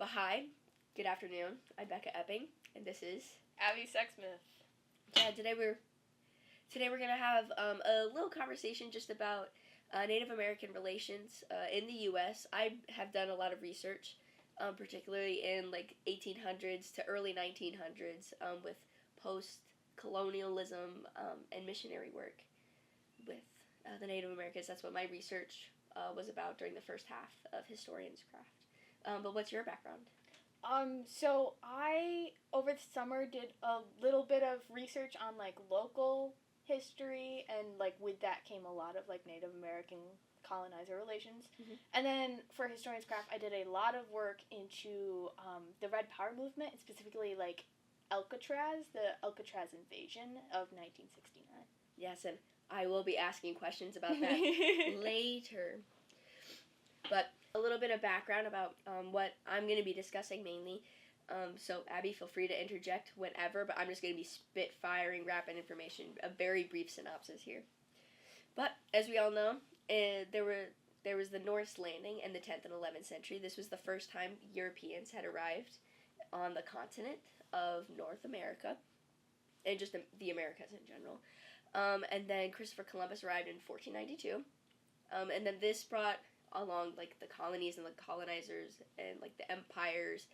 But hi, good afternoon. I'm Becca Epping, and this is Abby Sexsmith. Yeah. Today we're gonna have a little conversation just about Native American relations in the U.S. I have done a lot of research, particularly in like 1800s to early 1900s, with post-colonialism and missionary work with the Native Americans. That's what my research was about during the first half of Historian's Craft. But what's your background? So I, over the summer, did a little bit of research on, like, local history, and, like, with that came a lot of, like, Native American colonizer relations. Mm-hmm. And then for Historian's Craft, I did a lot of work into the Red Power movement, and specifically, like, the Alcatraz invasion of 1969. Yes, and I will be asking questions about that later. But a little bit of background about what I'm going to be discussing mainly. So, Abby, feel free to interject whenever, but I'm just going to be spit-firing rapid information, a very brief synopsis here. But, as we all know, there was the Norse landing in the 10th and 11th century. This was the first time Europeans had arrived on the continent of North America, and just the Americas in general. And then Christopher Columbus arrived in 1492. And then this brought along, like, the colonies and the colonizers and, like, the empires.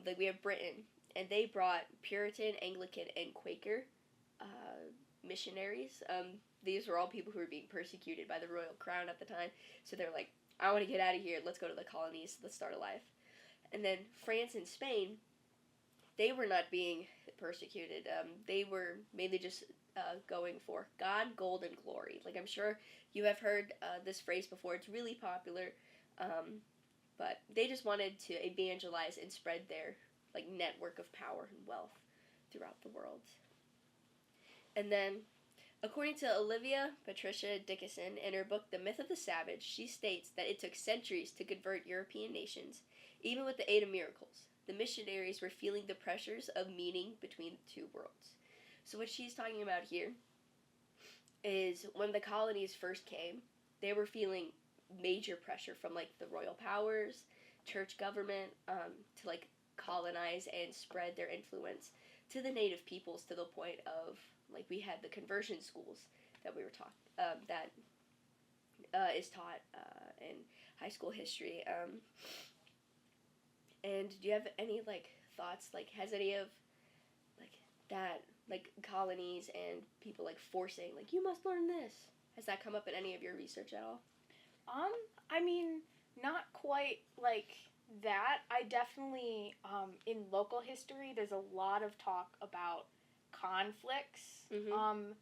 Like, we have Britain, and they brought Puritan, Anglican, and Quaker missionaries. These were all people who were being persecuted by the royal crown at the time. So they're like, I want to get out of here. Let's go to the colonies. Let's start a life. And then France and Spain, they were not being persecuted. They were mainly just going for God, gold, and glory. Like, I'm sure you have heard this phrase before. It's really popular. But they just wanted to evangelize and spread their, like, network of power and wealth throughout the world. And then, according to Patricia Dickason, in her book The Myth of the Savage, she states that it took centuries to convert European nations, even with the aid of miracles. The missionaries were feeling the pressures of meeting between the two worlds. So what she's talking about here is when the colonies first came, they were feeling major pressure from, like, the royal powers, church government, to, like, colonize and spread their influence to the native peoples, to the point of, like, we had the conversion schools that we were taught, that is taught in high school history. And do you have any, like, thoughts, like, has any of, like, that, like, colonies and people, like, forcing, like, you must learn this, has that come up in any of your research at all? I mean, not quite like that. I definitely, in local history, there's a lot of talk about conflicts. Mm-hmm.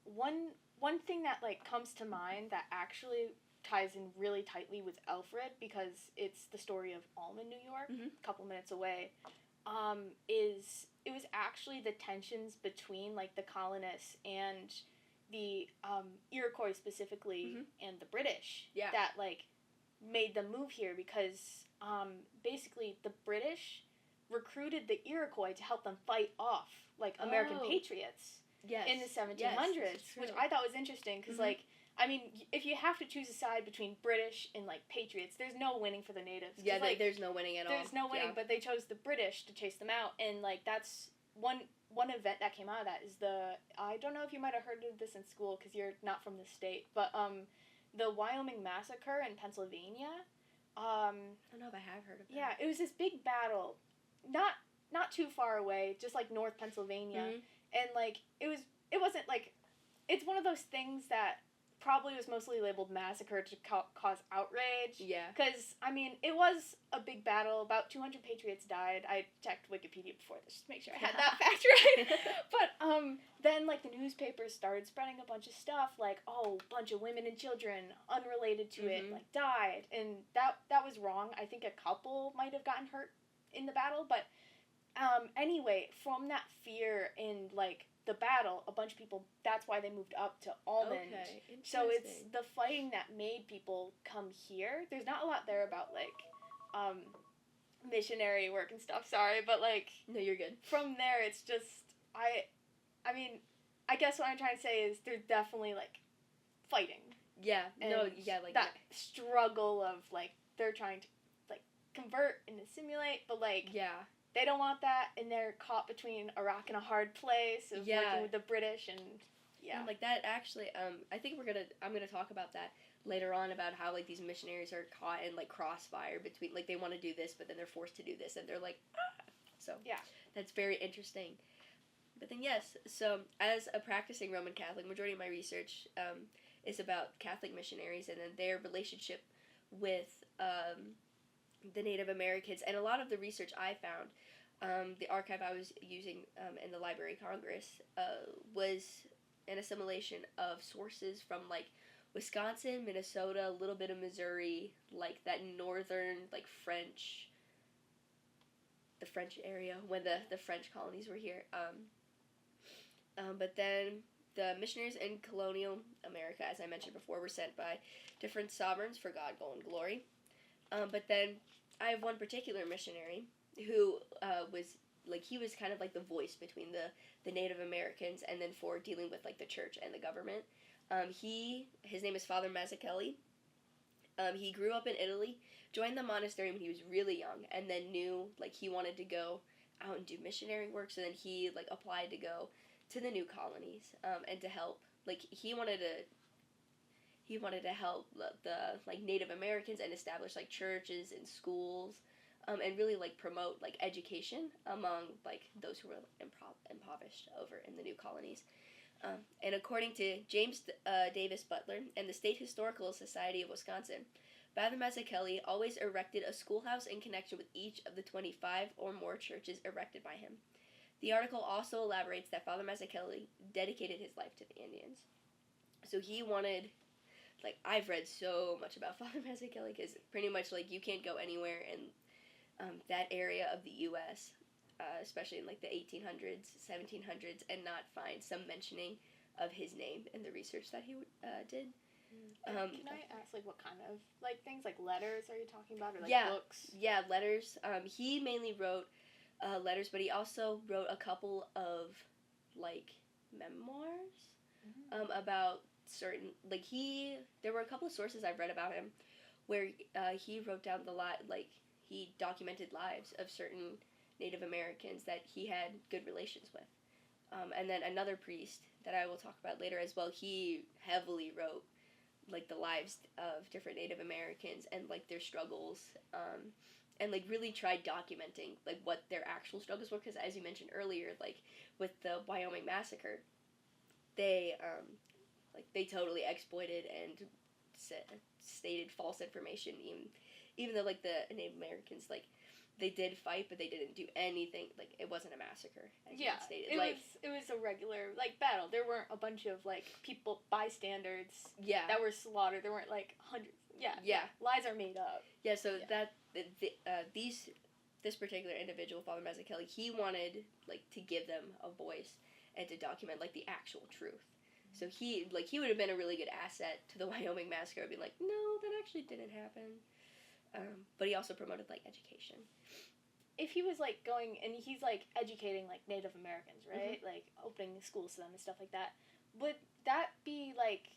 One thing that, like, comes to mind that actually ties in really tightly with Alfred, because it's the story of Alma, New York, Mm-hmm. a couple minutes away, is it was actually the tensions between, like, the colonists and the Iroquois specifically, Mm-hmm. and the British, Yeah. that, like, made them move here, because basically the British recruited the Iroquois to help them fight off, like, American patriots in the 1700s, yes, which I thought was interesting, because, Mm-hmm. like, I mean, if you have to choose a side between British and, like, patriots, there's no winning for the natives. Yeah, like, there's no winning at all. There's no winning, but they chose the British to chase them out, and, like, that's one event that came out of that is I don't know if you might have heard of this in school because you're not from the state, but the Wyoming Massacre in Pennsylvania. I don't know if I have heard of that. Yeah, it was this big battle, not too far away, just, like, North Pennsylvania, Mm-hmm. and, like, it wasn't, like, it's one of those things that probably was mostly labeled massacre to cause outrage. Yeah. Because, I mean, it was a big battle. About 200 patriots died. I checked Wikipedia before this just to make sure I had that fact right. But then, like, the newspapers started spreading a bunch of stuff, like, oh, a bunch of women and children unrelated to it, Mm-hmm. like, died. And that was wrong. I think a couple might have gotten hurt in the battle. But anyway, from that fear in, like, the battle, a bunch of people, that's why they moved up to Almond. Okay, so it's the fighting that made people come here. There's not a lot there about, like, missionary work and stuff, sorry, but, like, no, you're good. From there, it's just, I mean, I guess what I'm trying to say is there's definitely, like, fighting. Yeah, And no, yeah, like that struggle of, like, they're trying to, like, convert and assimilate, but, like, Yeah. they don't want that, and they're caught between a rock and a hard place of working with the British, and, And, like, that actually, I think I'm gonna talk about that later on, about how, like, these missionaries are caught in, like, crossfire between, like, they want to do this, but then they're forced to do this, and they're like, ah! So, yeah. That's very interesting. But then, yes, so, as a practicing Roman Catholic, majority of my research, is about Catholic missionaries, and then their relationship with, the Native Americans, and a lot of the research I found, the archive I was using in the Library of Congress was an assimilation of sources from, like, Wisconsin, Minnesota, a little bit of Missouri, like that northern, like, the French area when the French colonies were here. But then the missionaries in colonial America, as I mentioned before, were sent by different sovereigns for God, gold, and glory. But then I have one particular missionary who was, like, he was kind of like the voice between the Native Americans, and then for dealing with, like, the church and the government. His name is Father Mazzucchelli. He grew up in Italy, joined the monastery when he was really young, and then knew, like, he wanted to go out and do missionary work, so then he, like, applied to go to the new colonies, and to help, like, he wanted to help the like, Native Americans and establish, like, churches and schools, and really, like, promote, like, education among, like, those who were impoverished over in the new colonies. And according to James Davis Butler and the State Historical Society of Wisconsin, Father Mazzucchelli always erected a schoolhouse in connection with each of the 25 or more churches erected by him. The article also elaborates that Father Mazzucchelli dedicated his life to the Indians. So he wanted, like, I've read so much about Father Mazzucchelli, because pretty much, like, you can't go anywhere in that area of the U.S., especially in, like, the 1800s, 1700s, and not find some mentioning of his name in the research that he did. Can I ask, like, what kind of, like, things, like, letters are you talking about, or, like, books? Yeah, letters. He mainly wrote letters, but he also wrote a couple of, like, memoirs about certain, like, there were a couple of sources I've read about him where he wrote down he documented lives of certain Native Americans that he had good relations with. And then another priest that I will talk about later as well, he heavily wrote, like, the lives of different Native Americans and, like, their struggles, and, like, really tried documenting, like, what their actual struggles were, because as you mentioned earlier, like, with the Wyoming massacre, they totally exploited and stated false information, even though, like, the Native Americans, like, they did fight, but they didn't do anything, like, it wasn't a massacre, as you stated. It was a regular, like, battle. There weren't a bunch of, like, people, bystanders that were slaughtered. There weren't, like, hundreds. Yeah. Lies are made up. Yeah, so this particular individual, Father Mazzucchelli, he wanted, like, to give them a voice and to document, like, the actual truth. So he would have been a really good asset to the Wyoming massacre, being like, no, that actually didn't happen. But he also promoted, like, education. If he was, like, going, and he's, like, educating, like, Native Americans, right? Mm-hmm. Like, opening schools to them and stuff like that, would that be, like,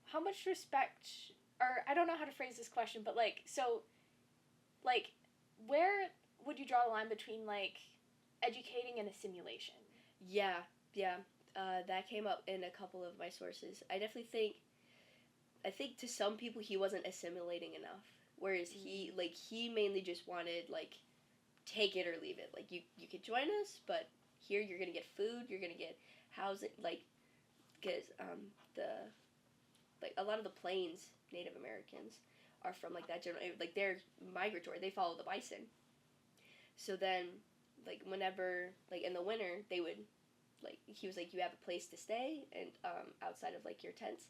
how much respect, or, I don't know how to phrase this question, but, like, so, like, where would you draw the line between, like, educating and assimilation? Yeah, that came up in a couple of my sources. I think to some people he wasn't assimilating enough, whereas he mainly just wanted, like, take it or leave it. Like, you could join us, but here you're gonna get food, you're gonna get housing, like, because a lot of the Plains Native Americans are from, like, that general, like, they're migratory, they follow the bison. So then, like, whenever, like, in the winter, they would, like, he was like, you have a place to stay, and outside of, like, your tents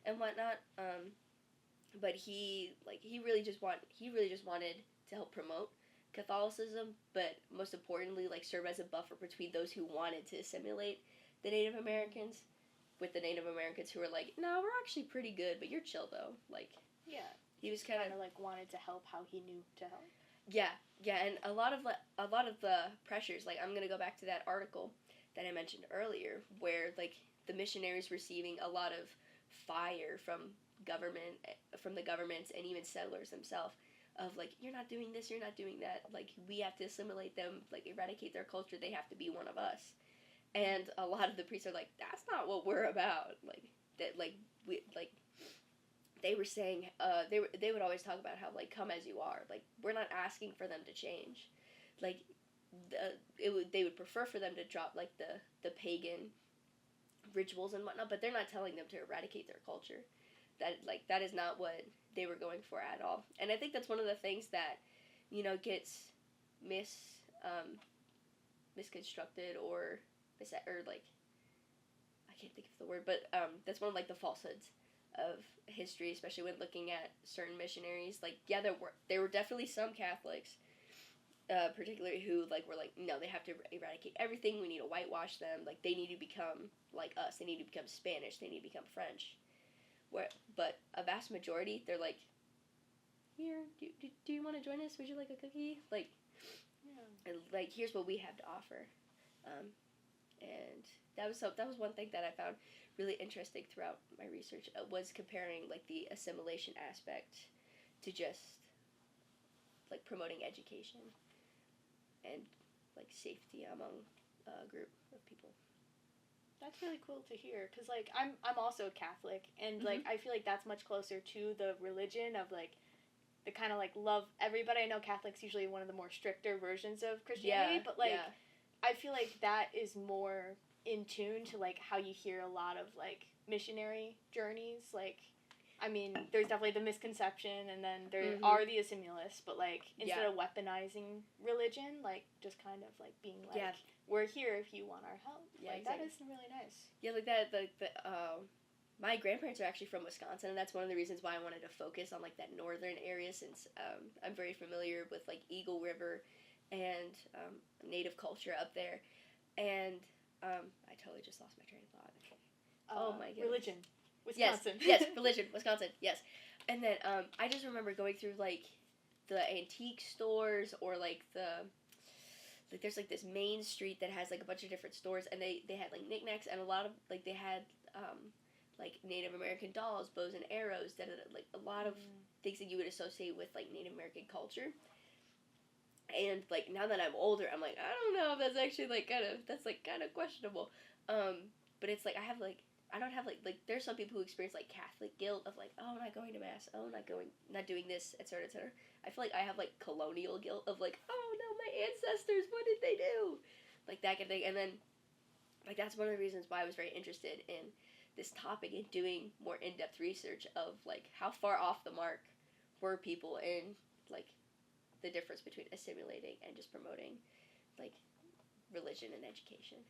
and whatnot, but he really just wanted to help promote Catholicism, but most importantly, like, serve as a buffer between those who wanted to assimilate the Native Americans with the Native Americans who were like, no, we're actually pretty good, but you're chill though. Like, yeah, he was kind of like wanted to help how he knew to help. Yeah, and a lot of the pressures, like, I'm gonna go back to that article that I mentioned earlier, where, like, the missionaries receiving a lot of fire from the governments and even settlers themselves. of, like, you're not doing this, you're not doing that. Like, we have to assimilate them, like, eradicate their culture. They have to be one of us. And a lot of the priests are like, that's not what we're about. Like, that, like, we, like, they were saying, they would always talk about how, like, come as you are. Like, we're not asking for them to change. Like, they would prefer for them to drop, like, the pagan rituals and whatnot, but they're not telling them to eradicate their culture. That is not what they were going for at all. And I think that's one of the things that, gets misconstructed or like, I can't think of the word, but that's one of, like, the falsehoods of history, especially when looking at certain missionaries. Like, yeah, there were definitely some Catholics, particularly, who, like, were like, no, they have to eradicate everything, we need to whitewash them, like, they need to become like us, they need to become Spanish, they need to become French. But a vast majority, they're like, here, do you want to join us? Would you like a cookie? Like, yeah. And, like, here's what we have to offer. And that was one thing that I found really interesting throughout my research, was comparing, like, the assimilation aspect to just, like, promoting education and, like, safety among a group of people. That's really cool to hear, because, like, I'm also Catholic, and, like, I feel like that's much closer to the religion of, like, the kind of, like, love everybody. I know Catholic's usually one of the more stricter versions of Christianity, but, like, I feel like that is more in tune to, like, how you hear a lot of, like, missionary journeys. Like, I mean, there's definitely the misconception, and then there are the assimilalists, but, like, instead of weaponizing religion, like, just kind of, like, being like, we're here if you want our help. Yeah, like, exactly. That is really nice. Yeah, like that, my grandparents are actually from Wisconsin, and that's one of the reasons why I wanted to focus on, like, that northern area, since I'm very familiar with, like, Eagle River and Native culture up there. And I totally just lost my train of thought. Oh my goodness. Religion. Wisconsin. Yes, religion, Wisconsin, yes. And then I just remember going through, like, the antique stores, or, like, there's, like, this main street that has, like, a bunch of different stores, and they had, like, knickknacks, and a lot of, like, they had like, Native American dolls, bows and arrows, like, a lot of things that you would associate with, like, Native American culture. And, like, now that I'm older, I'm like, I don't know if that's actually, like, kind of questionable. But it's like, I don't have, like, there's some people who experience, like, Catholic guilt of, like, oh, I'm not going to Mass, oh, not doing this, etc., etc. I feel like I have, like, colonial guilt of, like, oh, no, my ancestors, what did they do? Like, that kind of thing. And then, like, that's one of the reasons why I was very interested in this topic and doing more in-depth research of, like, how far off the mark were people in, like, the difference between assimilating and just promoting, like, religion and education.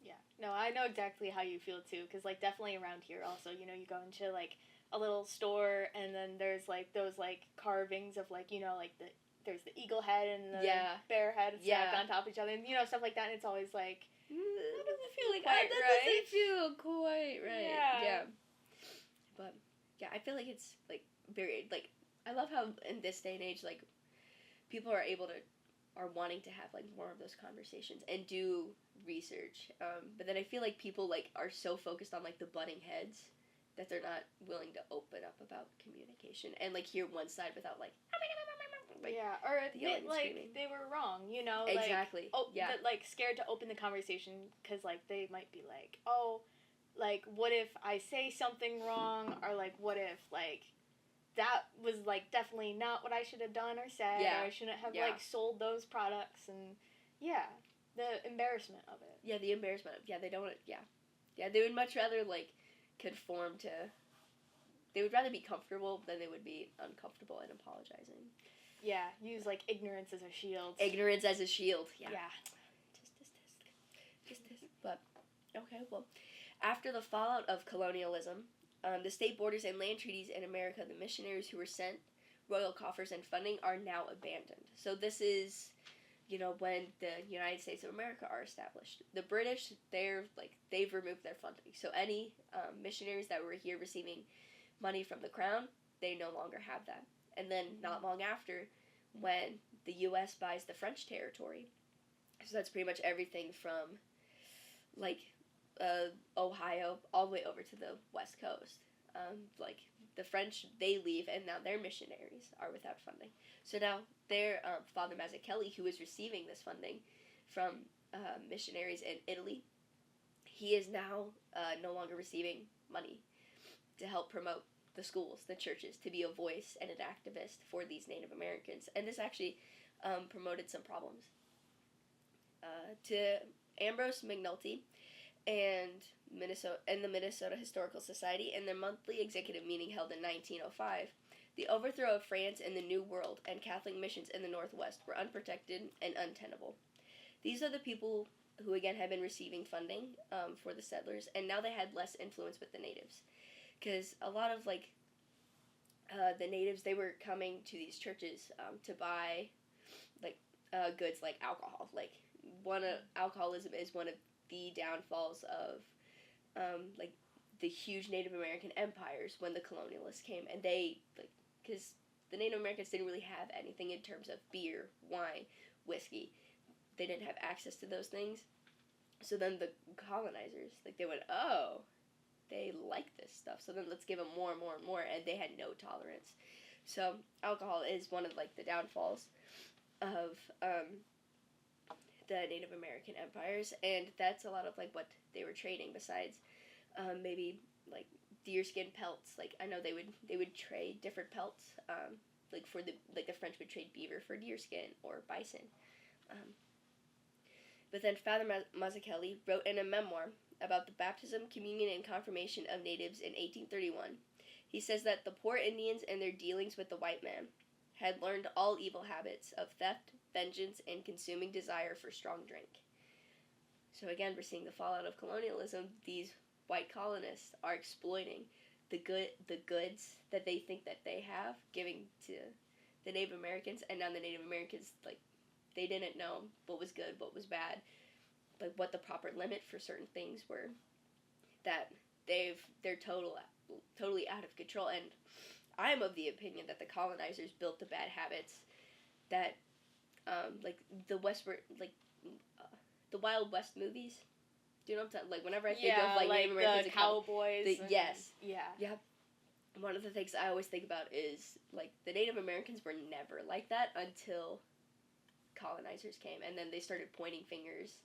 Yeah. No, I know exactly how you feel, too, because, like, definitely around here also, you go into, like, a little store, and then there's, like, those, like, carvings of, like, like, there's the eagle head and the bear head stacked on top of each other, and, stuff like that, and it's always, like, that doesn't feel like that doesn't feel quite right. Yeah. But, yeah, I feel like it's, like, very, like, I love how in this day and age, like, people are wanting to have, like, more of those conversations and do research. But then I feel like people, like, are so focused on, like, the butting heads that they're not willing to open up about communication and, like, hear one side without, like, or admit, like, they were wrong, Exactly. Like, but, like, scared to open the conversation because, like, they might be like, oh, like, what if I say something wrong, or, like, what if, like, that was, like, definitely not what I should have done or said, or I shouldn't have, like, sold those products, and, the embarrassment of it. Yeah, the embarrassment of, they don't want to, they would much rather, like, conform to, they would rather be comfortable than they would be uncomfortable and apologizing. Yeah, use, like, ignorance as a shield. Ignorance as a shield, yeah. Just. But, okay, well, after the fallout of colonialism, the state borders and land treaties in America, the missionaries who were sent royal coffers and funding are now abandoned. So this is, when the United States of America are established. The British, they've removed their funding. So any missionaries that were here receiving money from the crown, they no longer have that. And then not long after, when the U.S. buys the French territory, so that's pretty much everything from, like, Ohio all the way over to the West Coast. Like, the French, they leave, and now their missionaries are without funding. So now their Father Mazzucchelli, who is receiving this funding from missionaries in Italy, he is now no longer receiving money to help promote the schools, the churches, to be a voice and an activist for these Native Americans. And this actually promoted some problems. To Ambrose McNulty and the Minnesota Historical Society, in their monthly executive meeting held in 1905, the overthrow of France in the New World and Catholic missions in the Northwest were unprotected and untenable. These are the people who, again, had been receiving funding for the settlers, and now they had less influence with the natives. Because a lot of, the natives, they were coming to these churches to buy, goods like alcohol. Alcoholism is one of the downfalls of, the huge Native American empires when the colonialists came. And they, because the Native Americans didn't really have anything in terms of beer, wine, whiskey. They didn't have access to those things. So then the colonizers, they went, oh, they like this stuff, so then let's give them more and more and more, and they had no tolerance. So alcohol is one of, the downfalls of the Native American empires, and that's a lot of, what they were trading, besides maybe, deerskin pelts. I know they would trade different pelts, for the French would trade beaver for deerskin or bison. But then Father Mazzucchelli wrote in a memoir about the baptism, communion, and confirmation of natives in 1831. He says that the poor Indians and their dealings with the white man had learned all evil habits of theft, vengeance, and consuming desire for strong drink. So again, we're seeing the fallout of colonialism. These white colonists are exploiting the goods that they think that they have, giving to the Native Americans, and now the Native Americans, they didn't know what was good, what was bad, what the proper limit for certain things were, that they're totally out of control. And I'm of the opinion that the colonizers built the bad habits that, the westward, the Wild West movies. Do you know what I'm talking? Whenever I think of Native Americans, the cowboys. Yes. Yeah. One of the things I always think about is the Native Americans were never like that until colonizers came, and then they started pointing fingers.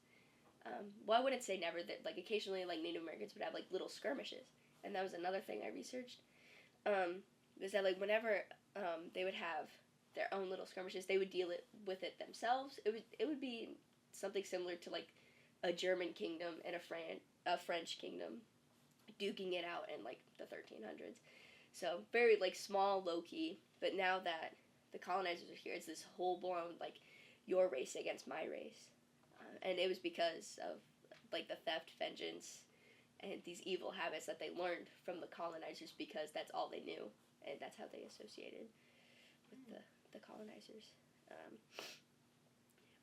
Well, I wouldn't say never. That occasionally Native Americans would have little skirmishes, and that was another thing I researched. Was that whenever they would have their own little skirmishes, they would deal with it themselves. It would be something similar to a German kingdom and a French kingdom duking it out in the 1300s. So very small, low key. But now that the colonizers are here, it's this whole blown your race against my race. And it was because of the theft, vengeance, and these evil habits that they learned from the colonizers, because that's all they knew, and that's how they associated with the colonizers.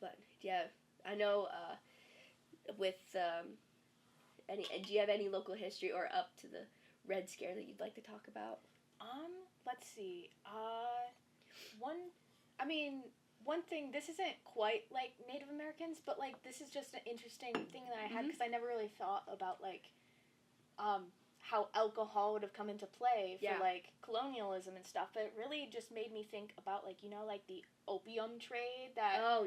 But yeah, I know with do you have any local history or up to the Red Scare that you'd like to talk about? Let's see. One thing, this isn't quite Native Americans, but this is just an interesting thing that I had, because I never really thought about how alcohol would have come into play for colonialism and stuff. But it really just made me think about the opium trade that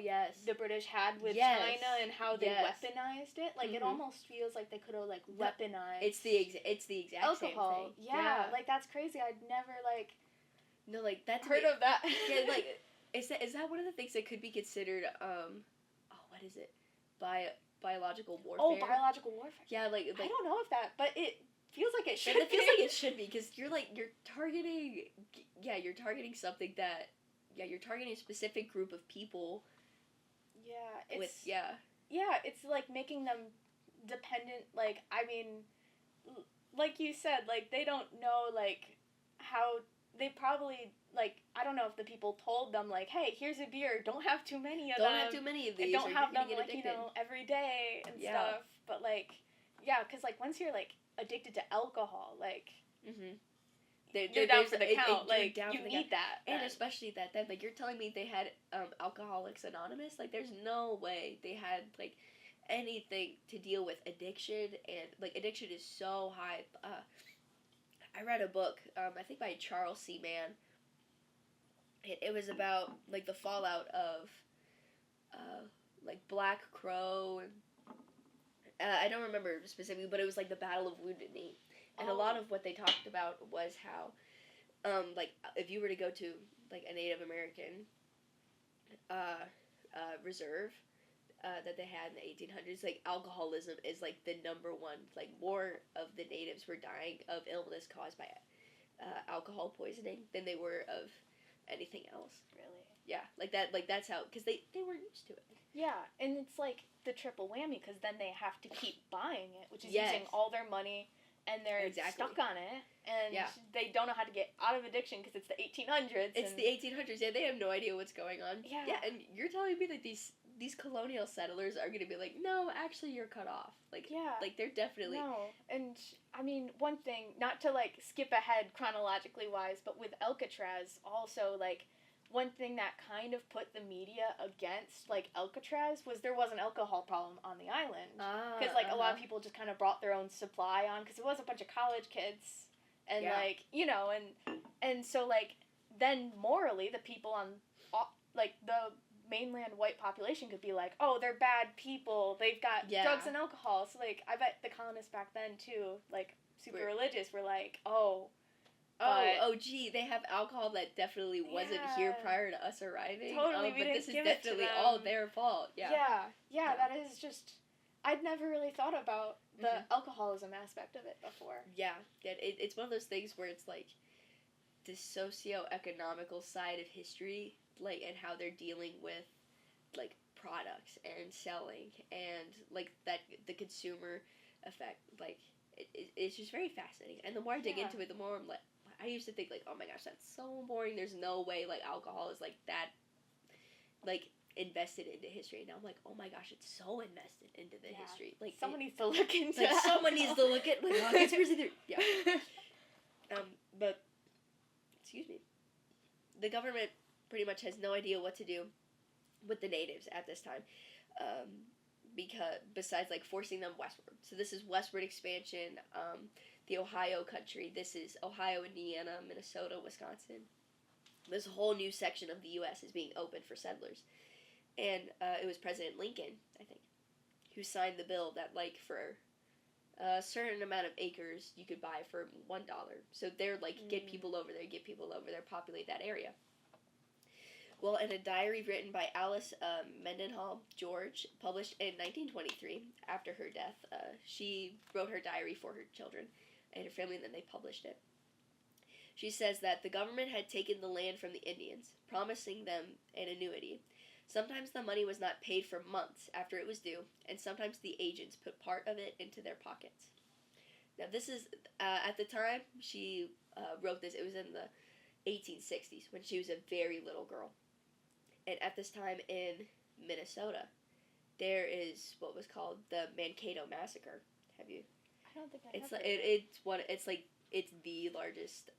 the British had with China, and how they weaponized it. It almost feels like they could have weaponized. It's the exact alcohol. Same thing. Yeah, that's crazy. I'd never that's heard of that. Yeah, is that one of the things that could be considered what is it? Biological warfare? Oh, biological warfare. Yeah, I don't know if that, but it feels like it should. It feels like it should be, because you're targeting. Yeah, you're targeting something that. Yeah, you're targeting a specific group of people. Yeah, it's. Yeah, it's making them dependent. Like you said, they don't know how. They probably, I don't know if the people told them, hey, here's a beer, don't have too many of them. Don't have too many of these. Don't have them, every day and stuff. But, because, once you're, addicted to alcohol, you're down for the count. You need that. And especially that then, you're telling me they had Alcoholics Anonymous? There's no way they had, anything to deal with addiction. And, addiction is so high. I read a book, I think by Charles C. Mann. It was about, like, the fallout of, like, Black Crow, and I don't remember specifically, but it was, like, the Battle of Wounded Knee. And a lot of what they talked about was how, like, if you were to go to, like, a Native American reserve that they had in the 1800s, like, alcoholism is, like, the number one, like, more of the natives were dying of illness caused by alcohol poisoning than they were of anything else. Really? Yeah, like, that's how, because they weren't used to it. Yeah, and it's, like, the triple whammy, because then they have to keep buying it, which is Yes. using all their money, and they're stuck on it, and they don't know how to get out of addiction, because it's the 1800s. It's the 1800s, yeah, they have no idea what's going on. Yeah. Yeah, and you're telling me that these colonial settlers are going to be like, no, actually, you're cut off. Like, yeah. Like, they're definitely... No, and, I mean, one thing, not to, like, skip ahead chronologically wise, but with Alcatraz, also, like, one thing that kind of put the media against, like, Alcatraz was there was an alcohol problem on the island. Because, like, a lot of people just kind of brought their own supply on, because it was a bunch of college kids, and, like, you know, and so, like, then morally, the people on, like, the mainland white population could be like, oh, they're bad people, they've got drugs and alcohol, so, like, I bet the colonists back then, too, like, super religious, were like, gee, they have alcohol that definitely wasn't here prior to us arriving. Totally, but this is definitely all their fault. Yeah, that is just, I'd never really thought about the alcoholism aspect of it before. Yeah, it's one of those things where it's like, the socio-economical side of history, like, and how they're dealing with, like, products and selling, and, like, that, the consumer effect, like, it's just very fascinating. And the more I dig into it, the more I'm like, I used to think, like, oh my gosh, that's so boring, there's no way, like, alcohol is, like, that, like, invested into history. Now I'm like, oh my gosh, it's so invested into the history. Like, someone needs to look into like, someone needs to look at, like, oh, conspiracy theory. Yeah. But, excuse me, the government pretty much has no idea what to do with the natives at this time, because, besides, like, forcing them westward. So this is westward expansion, the Ohio country. This is Ohio, Indiana, Minnesota, Wisconsin. This whole new section of the U.S. is being opened for settlers. And it was President Lincoln, I think, who signed the bill that, like, for a certain amount of acres you could buy for $1. So they're like, get people over there, populate that area. Well, in a diary written by Alice Mendenhall George, published in 1923, after her death, she wrote her diary for her children and her family, and then they published it. She says that the government had taken the land from the Indians, promising them an annuity. Sometimes the money was not paid for months after it was due, and sometimes the agents put part of it into their pockets. Now, this is, at the time she wrote this, it was in the 1860s, when she was a very little girl. And at this time in Minnesota, there is what was called the Mankato Massacre. Have you? I don't think I have. It's the largest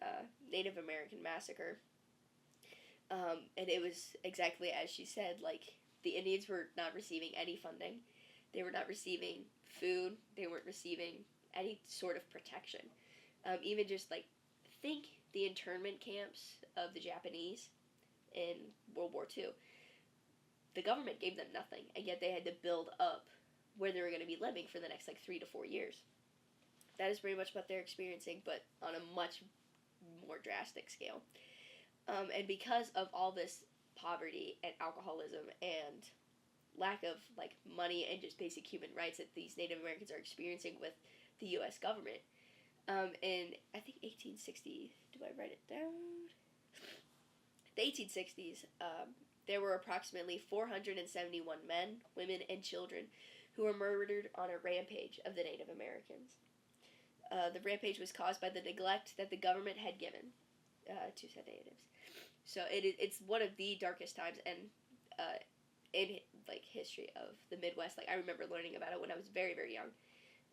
Native American massacre. And it was exactly as she said, like, the Indians were not receiving any funding. They were not receiving food. They weren't receiving any sort of protection. Even just, like, think the internment camps of the Japanese in World War II. The government gave them nothing, and yet they had to build up where they were going to be living for the next, like, 3 to 4 years. That is pretty much what they're experiencing, but on a much more drastic scale. And because of all this poverty and alcoholism and lack of, like, money and just basic human rights that these Native Americans are experiencing with the U.S. government, in, I think, 1860, do I write it down? The 1860s, there were approximately 471 men, women, and children who were murdered on a rampage of the Native Americans. The rampage was caused by the neglect that the government had given to said natives. So it's one of the darkest times in, like, history of the Midwest. Like, I remember learning about it when I was very, very young.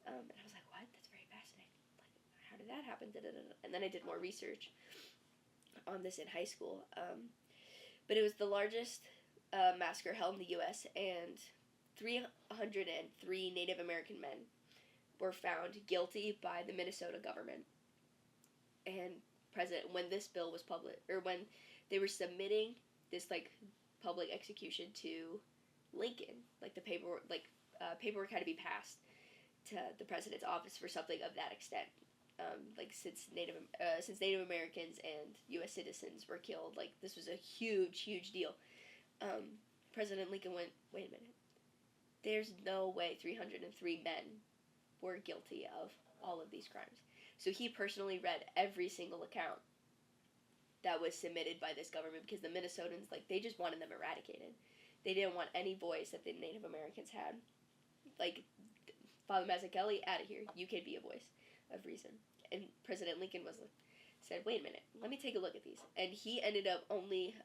And I was like, what? That's very fascinating. Like, how did that happen? And then I did more research on this in high school. But it was the largest massacre held in the U.S., and 303 Native American men were found guilty by the Minnesota government. and when this bill was public, or when they were submitting this, like, public execution to Lincoln, like, the paperwork, paperwork had to be passed to the president's office for something of that extent. Like, since Native Americans and U.S. citizens were killed, like, this was a huge, huge deal. President Lincoln went, wait a minute, there's no way 303 men were guilty of all of these crimes. So he personally read every single account that was submitted by this government, because the Minnesotans, like, they just wanted them eradicated. They didn't want any voice that the Native Americans had. Like, Father Mazzucchelli, out of here. You can be a voice of reason. And President Lincoln said, wait a minute, let me take a look at these. And he ended up only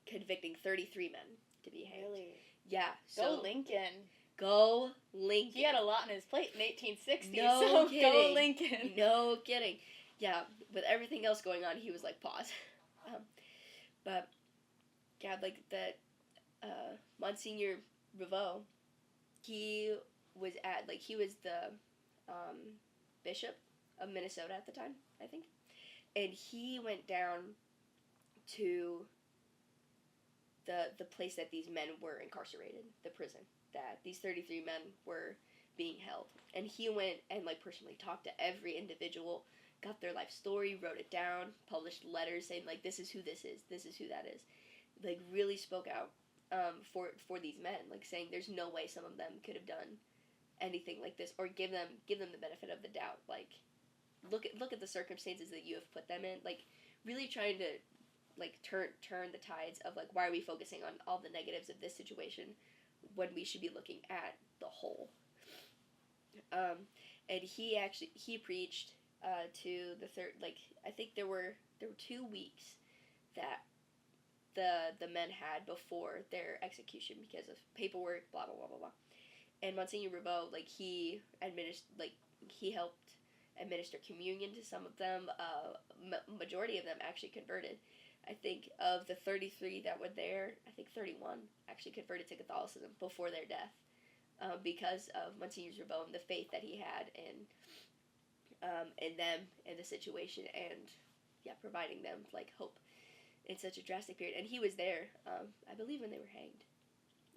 convicting 33 men to be hanged. Really? Yeah. So, go Lincoln. Go Lincoln. He had a lot on his plate in 1860. No kidding. Go Lincoln. No kidding. Yeah, with everything else going on, he was like, pause. But, yeah, like, that Monsignor Rivaux, he was the bishop of Minnesota at the time, I think. And he went down to the place that these men were incarcerated, the prison, that these 33 men were being held. And he went and, like, personally talked to every individual, got their life story, wrote it down, published letters saying, like, this is who this is who that is. Like, really spoke out for these men, like, saying there's no way some of them could have done anything like this, or give them the benefit of the doubt. Like, look at the circumstances that you have put them in. Like, really trying to, like, turn the tides of, like, why are we focusing on all the negatives of this situation when we should be looking at the whole. And he preached to the third, like, I think there were 2 weeks that the men had before their execution because of paperwork, blah blah blah blah blah. And Monsignor Rivaux, like, he helped administer communion to some of them. Majority of them actually converted. I think of the 33 that were there, I think 31 actually converted to Catholicism before their death, because of Monsignor Rivaux and the faith that he had in them and the situation, and providing them, like, hope in such a drastic period. And he was there, I believe, when they were hanged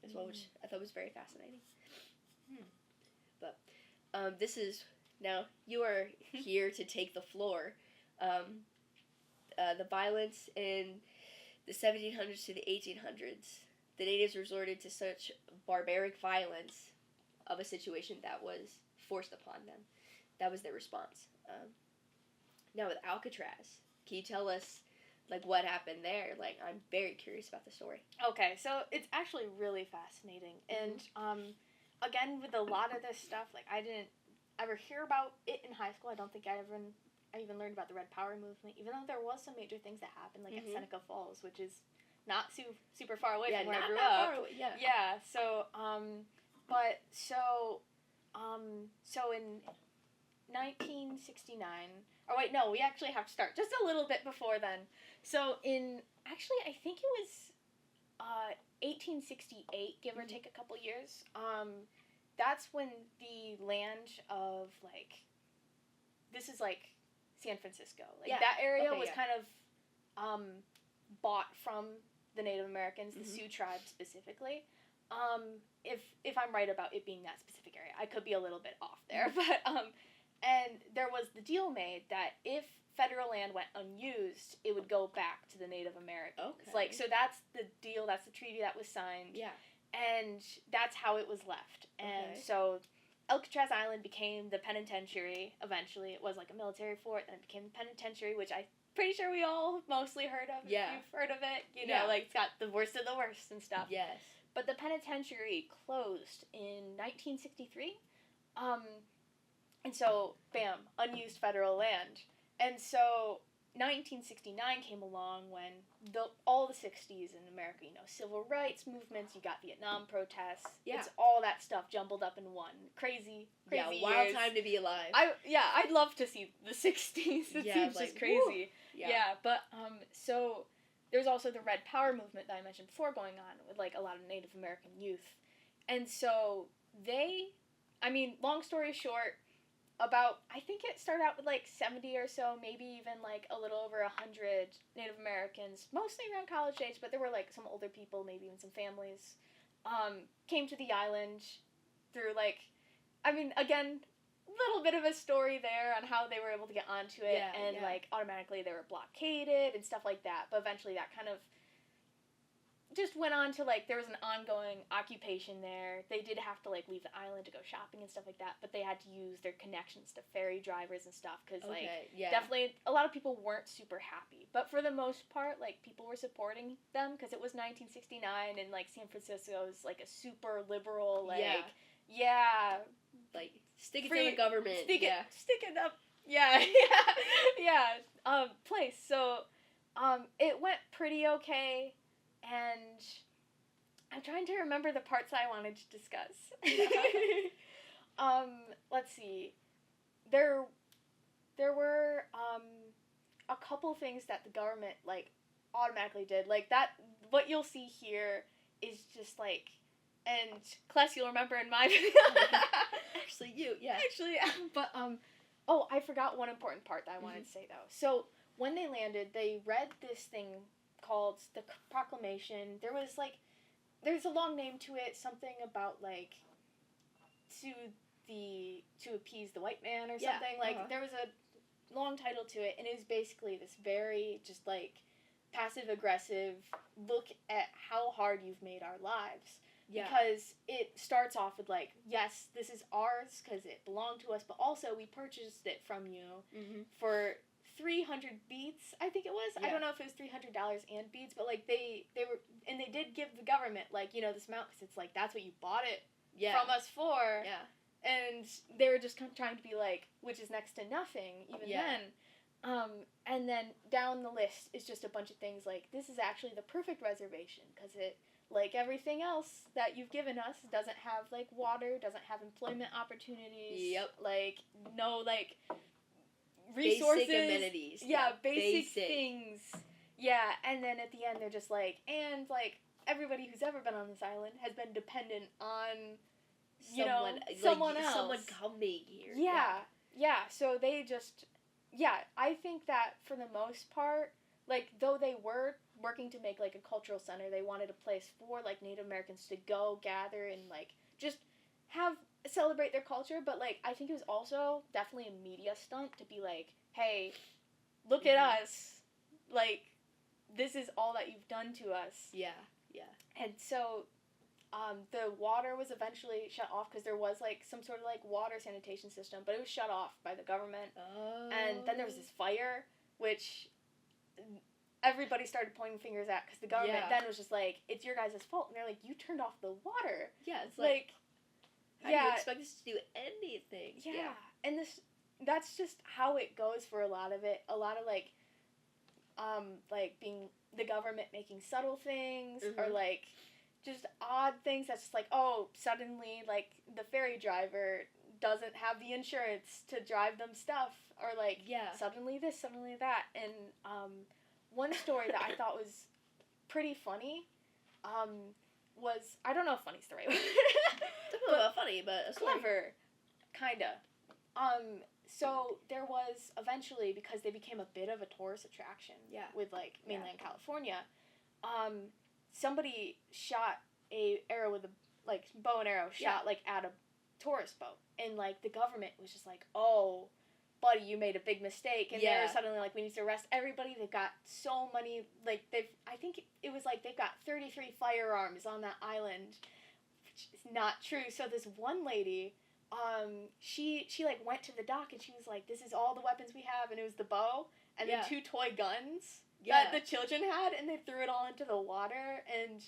as well, which I thought was very fascinating. But this is, now you are here to take the floor. The violence in the 1700s to the 1800s, the natives resorted to such barbaric violence of a situation that was forced upon them. That was their response. Now with Alcatraz, can you tell us, like, what happened there? Like, I'm very curious about the story. Okay, so it's actually really fascinating. And, again, with a lot of this stuff, like, I didn't ever hear about it in high school. I don't think I even learned about the Red Power movement, even though there was some major things that happened, like at Seneca Falls, which is not super far away from where I grew up. Yeah, so, so in 1969, or wait, no, we actually have to start just a little bit before then. So I think it was 1868, give or take a couple years. That's when the land of, like, this is, like, San Francisco. Like, that area was kind of bought from the Native Americans, the Sioux tribe specifically. If I'm right about it being that specific area. I could be a little bit off there, but and there was the deal made that if federal land went unused, it would go back to the Native Americans. Okay. Like, so that's the deal, that's the treaty that was signed. Yeah. And that's how it was left. And so Alcatraz Island became the penitentiary eventually. It was like a military fort, then it became the penitentiary, which I'm pretty sure we all mostly heard of. Yeah. If you've heard of it. You know, like, it's got the worst of the worst and stuff. Yes. But the penitentiary closed in 1963. And so, bam, unused federal land. And so 1969 came along when all the 60s in America, you know, civil rights movements, you got Vietnam protests. Yeah. It's all that stuff jumbled up in one. Crazy years. Wild time to be alive. I'd love to see the 60s. It seems like, just crazy. But so there's also the Red Power movement that I mentioned before going on with, like, a lot of Native American youth. And so long story short, I think it started out with, like, 70 or so, maybe even, like, a little over 100 Native Americans, mostly around college age, but there were, like, some older people, maybe even some families, came to the island through, like, I mean, again, little bit of a story there on how they were able to get onto it, and, like, automatically they were blockaded and stuff like that, but eventually that kind of just went on to, like, there was an ongoing occupation there. They did have to, like, leave the island to go shopping and stuff like that, but they had to use their connections to ferry drivers and stuff, because, definitely a lot of people weren't super happy. But for the most part, like, people were supporting them, because it was 1969, and, like, San Francisco is, like, a super liberal, like, like, stick it to the government. Stick it up. Place. So, it went pretty okay. And I'm trying to remember the parts I wanted to discuss. Let's see. There were a couple things that the government, like, automatically did. Like, that, what you'll see here is just, like, and Class, you'll remember in my Actually, you, but, oh, I forgot one important part that I wanted to say, though. So, when they landed, they read this thing called the Proclamation. There's a long name to it, something about, like, to appease the white man or something. There was a long title to it, and it was basically this very, just, like, passive-aggressive look at how hard you've made our lives. Yeah. Because it starts off with, like, yes, this is ours because it belonged to us, but also we purchased it from you for 300 beads, I think it was. I don't know if it was $300 and beads, but, like, they were, and they did give the government, like, you know, this amount, because it's like, that's what you bought it from us for. Yeah. And they were just trying to be like, which is next to nothing, even then. And then down the list is just a bunch of things like, this is actually the perfect reservation, because it, like everything else that you've given us, doesn't have, like, water, doesn't have employment opportunities. Like, no, like, resources. Basic amenities. Basic things. Yeah, and then at the end they're just like, and, like, everybody who's ever been on this island has been dependent on, someone else. Someone coming here. Yeah, so they just, I think that for the most part, like, though they were working to make, like, a cultural center, they wanted a place for, like, Native Americans to go gather and, like, just celebrate their culture, but, like, I think it was also definitely a media stunt to be like, hey, look at us, like, this is all that you've done to us. And so, the water was eventually shut off, because there was, like, some sort of, like, water sanitation system, but it was shut off by the government. And then there was this fire, which everybody started pointing fingers at, because the government then was just like, it's your guys' fault, and they're like, you turned off the water. It's like how do you expect us to do anything? And that's just how it goes for a lot of it. A lot of, like, being the government making subtle things, or, like, just odd things that's just like, oh, suddenly, like, the ferry driver doesn't have the insurance to drive them stuff, or, like, suddenly this, suddenly that. And one story that I thought was pretty funny was, I don't know if funny's the right word. Not funny, but clever, kinda. So there was eventually, because they became a bit of a tourist attraction with, like, mainland California, somebody shot a arrow with a, like, bow and arrow shot, like, at a tourist boat, and, like, the government was just like, oh, buddy, you made a big mistake, and they're suddenly like, we need to arrest everybody. They've got so many, like, I think it was like they've got 33 firearms on that island, which is not true. So this one lady, she like went to the dock, and she was like, this is all the weapons we have, and it was the bow and the 2 toy guns that the children had, and they threw it all into the water, and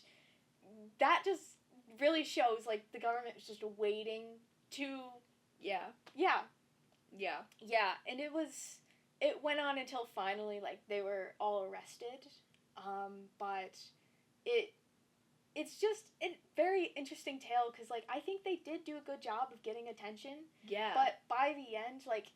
that just really shows, like, the government was just waiting to and it went on until finally, like, they were all arrested, but it's just a very interesting tale, because, like, I think they did do a good job of getting attention, but by the end, like,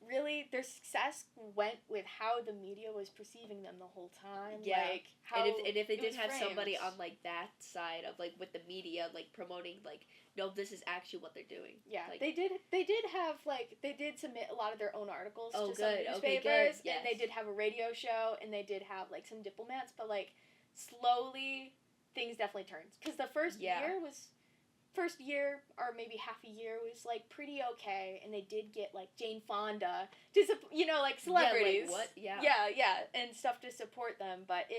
really, their success went with how the media was perceiving them the whole time. Yeah. Like, how and if they it didn't was have somebody framed. on, like, that side of, like, with the media, like, promoting, like, no, this is actually what they're doing. Yeah, like, they did have, like, they did submit a lot of their own articles Oh, to some good. Okay, newspapers, good. and they Yes. did have a radio show, and they did have, like, some diplomats, but, like, slowly, things definitely turned. Because the first year, or maybe half a year, was, like, pretty okay, and they did get, like, Jane Fonda, to, like, celebrities. Yeah, like, what? Yeah. Yeah, and stuff to support them, but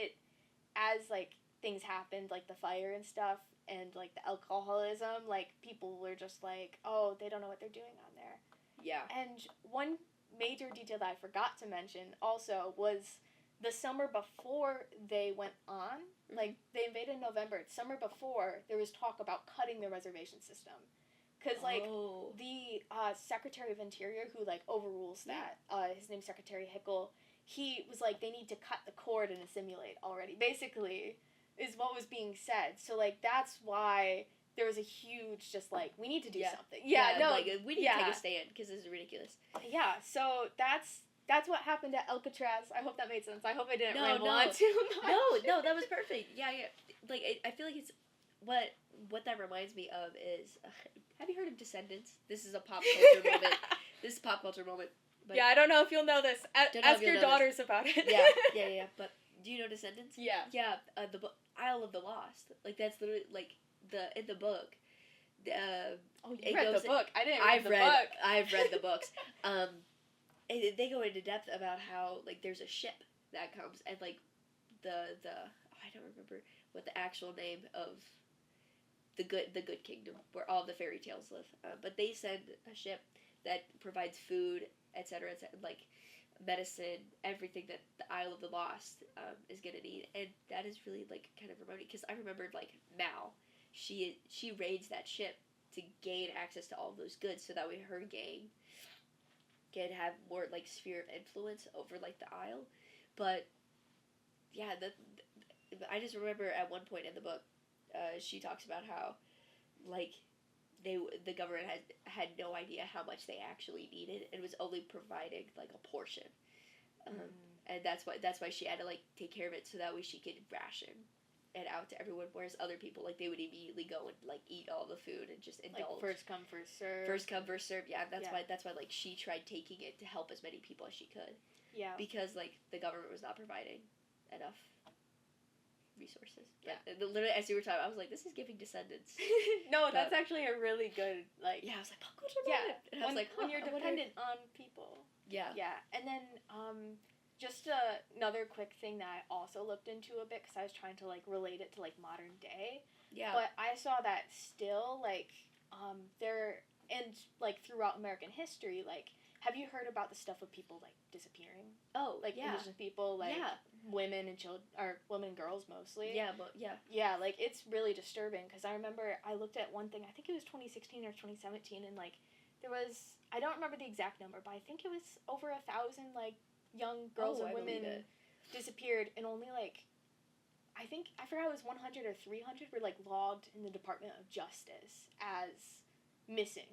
as, like, things happened, like, the fire and stuff, and, like, the alcoholism, like, people were just like, oh, they don't know what they're doing on there. Yeah. And one major detail that I forgot to mention also was the summer before they went on, like, they invaded in November. Summer before, there was talk about cutting the reservation system. Because, like, the Secretary of Interior, who, like, overrules that, his name's Secretary Hickel, he was like, they need to cut the cord and assimilate already, basically, is what was being said. So, like, that's why there was a huge, just, like, we need to do something. Yeah, no. Like, we need to take a stand, because this is ridiculous. Yeah, so that's what happened at Alcatraz. I hope that made sense. I hope I didn't ramble on too much. No, that was perfect. Yeah. Like, I feel like it's, what that reminds me of is, have you heard of Descendants? This is a pop culture moment. This is a pop culture moment. But yeah, I don't know if you'll know this. Ask your daughters about it. Yeah. But do you know Descendants? Yeah. Yeah, the book, Isle of the Lost. Like, that's literally, like, in the book. Oh, you read the book. I didn't read the book. I've read the books. They go into depth about how, like, there's a ship that comes, and, like, I don't remember what the actual name of the good kingdom, where all the fairy tales live. But they send a ship that provides food, etc., like, medicine, everything that the Isle of the Lost is gonna need, and that is really, like, kind of remote, because I remembered, like, Mal, she raids that ship to gain access to all of those goods, so that way her gang can have more, like, sphere of influence over, like, the Isle. But yeah, I just remember at one point in the book, she talks about how, like, the government had no idea how much they actually needed, and was only providing, like, a portion, and that's why she had to, like, take care of it, so that way she could ration it out to everyone, whereas other people, like, they would immediately go and, like, eat all the food and just indulge. Like, first come, first serve. First come, first serve. Yeah, that's why like, she tried taking it to help as many people as she could. Yeah. Because, like, the government was not providing enough resources. Yeah. But literally, as you were talking, I was like, this is giving Descendants. No, that's actually a really good, like... Yeah, I was like, pop culture moment. And I was like, when you're dependent on people. Yeah. Yeah, and then, just another quick thing that I also looked into a bit, because I was trying to, like, relate it to, like, modern day. Yeah. But I saw that still, like, there, and, like, throughout American history, like, have you heard about the stuff of people, like, disappearing? Oh, like, Indigenous people, like, women and children, or women and girls mostly. Yeah, but, yeah. Yeah, like, it's really disturbing, because I remember I looked at one thing, I think it was 2016 or 2017, and, like, there was, I don't remember the exact number, but I think it was over 1,000, like, young girls and women disappeared, and only, like, I forgot it was 100 or 300 were, like, logged in the Department of Justice as missing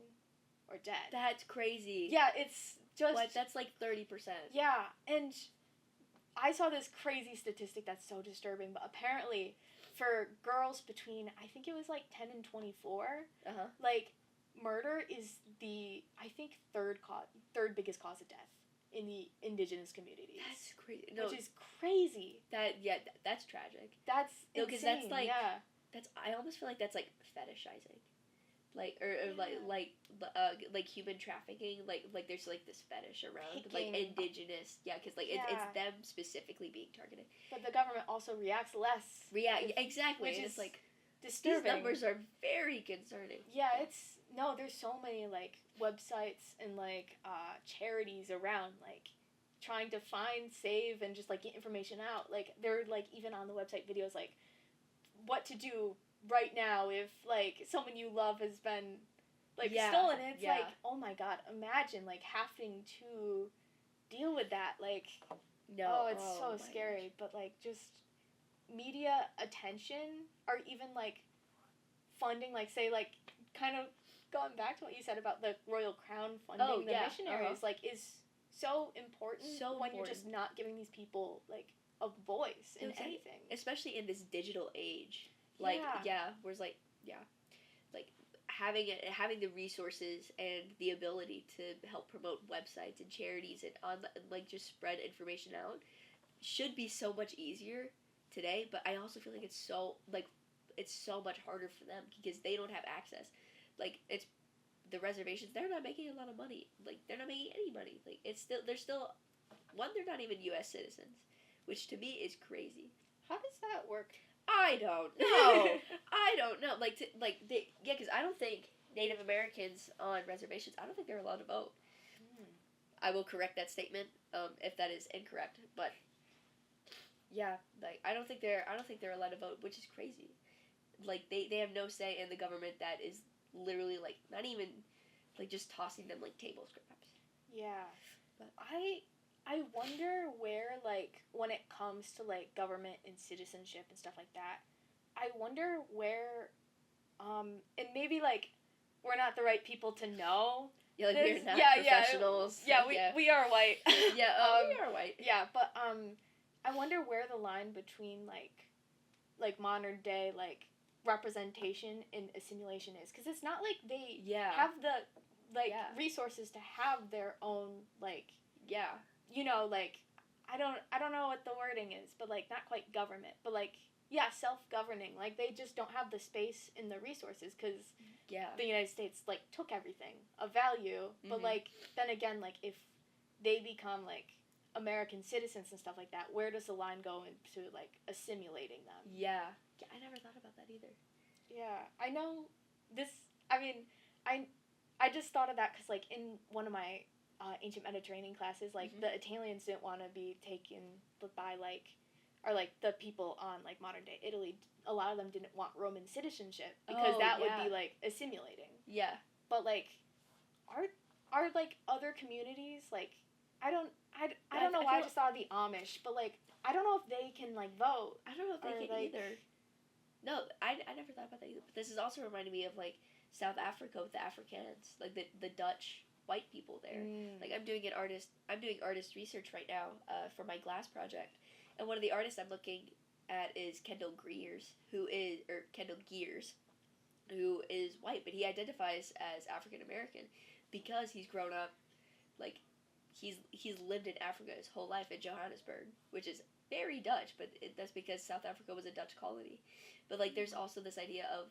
or dead. That's crazy. Yeah, it's just... What? That's, like, 30%. Yeah, and I saw this crazy statistic that's so disturbing, but apparently for girls between, I think it was, like, 10 and 24, like, murder is the, I think, third biggest cause of death in the Indigenous communities. That's crazy. No, which is crazy. That's tragic. That's insane. Because that's, like, I almost feel like that's, like, fetishizing. Like, or like human trafficking, like there's, like, this fetish around, like, Indigenous, because, like, it's them specifically being targeted. But the government also reacts less. Exactly, which is, it's, like, disturbing. These numbers are very concerning. Yeah, there's so many, like, websites and, like, charities around, like, trying to find, save, and just, like, get information out. Like, they're, like, even on the website videos, like, what to do right now if, like, someone you love has been, like, stolen. It's like, oh my god, imagine, like, having to deal with that. Like, it's so scary. Gosh. But, like, just media attention, or even, like, funding, like, say, like, kind of going back to what you said about the Royal Crown funding the missionaries, like, is so important when you're just important. not giving these people, like, a voice in Exactly. anything. Especially in this digital age. Like, whereas, like, having the resources and the ability to help promote websites and charities and like just spread information out should be so much easier today. But I also feel like it's so much harder for them because they don't have access. Like, it's the reservations, they're not making a lot of money. Like, they're not making any money. Like, they're still they're not even U.S. citizens, which to me is crazy. How does that work? I don't know. I don't know. Because I don't think Native Americans on reservations, I don't think they're allowed to vote. I will correct that statement if that is incorrect. But yeah, like I don't think they're allowed to vote, which is crazy. Like they have no say in the government that is literally like not even like just tossing them like table scraps. Yeah. But I wonder where, like, when it comes to, like, government and citizenship and stuff like that, I wonder where, and maybe, like, we're not the right people to know. Yeah, like this. We're not professionals. Yeah, we are white. We are white. Yeah, but, I wonder where the line between, like modern day, like, representation and assimilation is. Because it's not like they have the, like, resources to have their own, like... Yeah. You know, like, I don't know what the wording is, but, like, not quite government, but, like, self-governing. Like, they just don't have the space and the resources, because the United States, like, took everything of value, but, like, then again, like, if they become, like, American citizens and stuff like that, where does the line go into, like, assimilating them? Yeah, I never thought about that either. Yeah, I know this, I mean, I just thought of that, because, like, in one of my... ancient Mediterranean classes, like, the Italians didn't want to be taken by, like, or, like, the people on, like, modern-day Italy, a lot of them didn't want Roman citizenship, because that would be, like, assimilating. Yeah. But, like, are like, other communities, like, I don't know why I just thought of the Amish, but, like, I don't know if they can, like, vote. I don't know if they can either. No, I never thought about that either, but this is also reminding me of, like, South Africa with the Afrikaans, like, the Dutch... white people there. Like I'm doing artist research right now for my glass project, and one of the artists I'm looking at is Kendall Geers, who is white, but he identifies as African American because he's grown up, like he's lived in Africa his whole life in Johannesburg, which is very Dutch, but that's because South Africa was a Dutch colony. But like there's also this idea of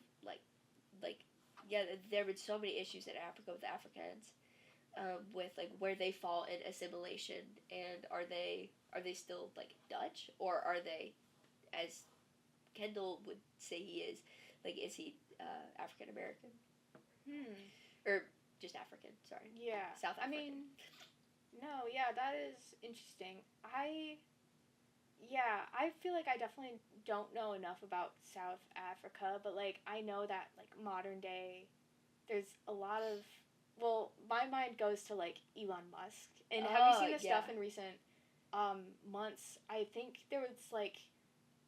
there have been so many issues in Africa with Africans. With like where they fall in assimilation, and are they still like Dutch, or are they, as Kendall would say he is, like is he African American? Or just African? Sorry. Yeah. South African. I mean, no, yeah, that is interesting. I feel like I definitely don't know enough about South Africa, but like I know that like modern day, there's a lot of. Well, my mind goes to, like, Elon Musk. And have you seen the stuff in recent months? I think there was, like...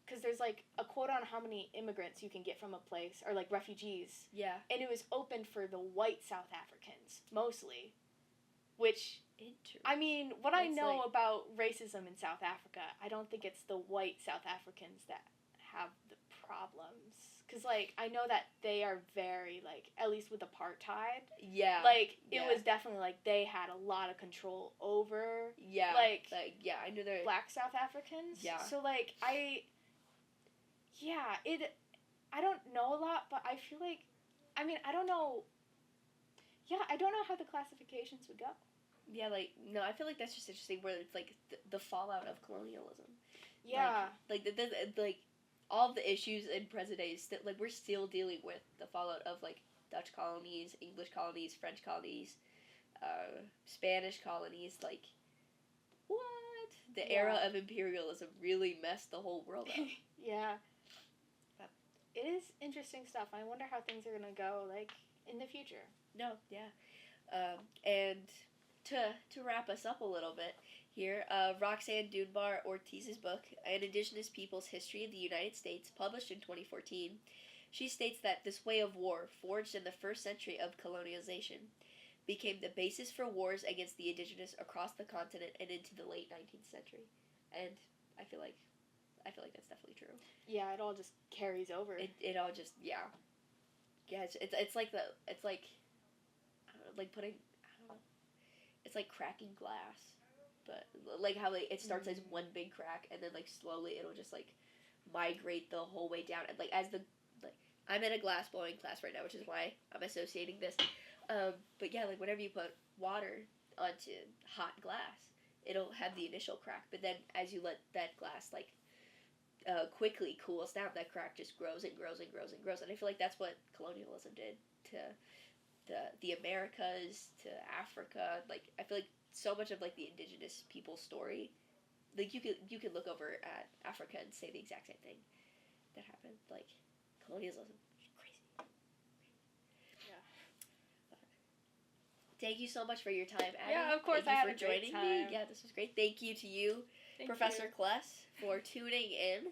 Because there's, like, a quote on how many immigrants you can get from a place. Or, like, refugees. Yeah. And it was open for the white South Africans, mostly. Which... I mean, what I know about racism in South Africa, I don't think it's the white South Africans that have the problems. Because, like, I know that they are very, like, at least with apartheid. Yeah. Like, it was definitely, like, they had a lot of control over, like I know they're... Black South Africans. Yeah. So, like, I don't know a lot, but I feel like, I mean, I don't know how the classifications would go. Yeah, like, no, I feel like that's just interesting where it's, like, the fallout of colonialism. Yeah. Like all of the issues in present day, like, we're still dealing with the fallout of, like, Dutch colonies, English colonies, French colonies, Spanish colonies, like, what? The era of imperialism really messed the whole world up. Yeah. But it is interesting stuff. I wonder how things are gonna go, like, in the future. No, yeah. And to wrap us up a little bit here, Roxanne Dunbar-Ortiz's book, An Indigenous People's History of the United States, published in 2014, she states that this way of war, forged in the first century of colonialization, became the basis for wars against the Indigenous across the continent and into the late 19th century. And I feel like that's definitely true. Yeah, it all just carries over. It all just, yeah. Yeah, it's like I don't know, like putting, I don't know, it's like cracking glass. But, like, how, like, it starts as one big crack, and then, like, slowly it'll just, like, migrate the whole way down. And, like, as the, like, I'm in a glass blowing class right now, which is why I'm associating this. But, yeah, like, whenever you put water onto hot glass, it'll have the initial crack. But then, as you let that glass, like, quickly cools down, that crack just grows and grows and grows and grows. And I feel like that's what colonialism did to the Americas, to Africa. Like, I feel like so much of, like, the Indigenous people's story, like, you could look over at Africa and say the exact same thing that happened. Like, colonialism is crazy. Yeah. Thank you so much for your time, Abby. Yeah, of course. Thank you I had for a great joining time. me. Yeah, this was great. Thank you to you, Thank Professor you. Kless, for tuning in.